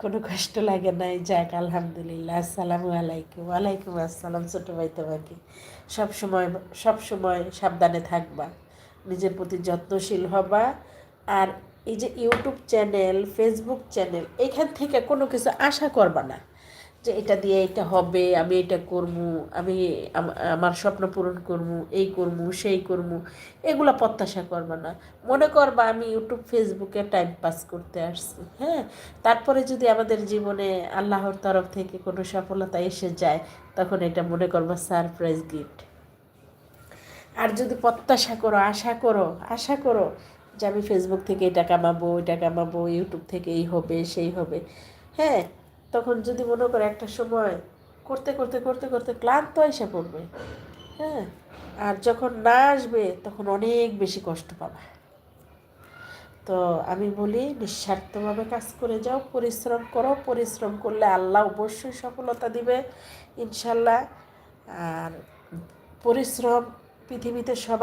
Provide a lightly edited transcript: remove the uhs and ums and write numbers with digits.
কোনো কষ্ট লাগে নাই। যাক আলহামদুলিল্লাহ। আসসালামু আলাইকুম। ওয়ালাইকুম আসসালাম। ছোটো ভাই তোমাকে সব সময় সাবধানে থাকবা, নিজের প্রতি যত্নশীল হবা। আর এই যে ইউটিউব চ্যানেল, ফেসবুক চ্যানেল, এইখান থেকে কোনো কিছু আশা করবা না যে এটা দিয়ে এটা হবে, আমি এটা করবো, আমি আমার স্বপ্ন পূরণ করবো, এই করবো সেই করবো, এগুলো প্রত্যাশা করবা না। মনে করবা আমি ইউটিউব ফেসবুকে টাইম পাস করতে আসছি। হ্যাঁ, তারপরে যদি আমাদের জীবনে আল্লাহর তরফ থেকে কোনো সফলতা এসে যায়, তখন এটা মনে করবা সারপ্রাইজ গিফট। আর যদি প্রত্যাশা করো, আশা করো যে আমি ফেসবুক থেকে এটা কামাবো, এটা কামাবো, ইউটিউব থেকে এই হবে সেই হবে, হ্যাঁ, তখন যদি মনে করো একটা সময় করতে করতে করতে করতে ক্লান্ত এসে পড়বে। হ্যাঁ, আর যখন না আসবে তখন অনেক বেশি কষ্ট পাবে। তো আমি বলি নিঃস্বার্থভাবে কাজ করে যাও, পরিশ্রম করো, পরিশ্রম করলে আল্লাহ অবশ্যই সফলতা দিবে ইনশাল্লাহ। আর পরিশ্রম পৃথিবীতে সবাই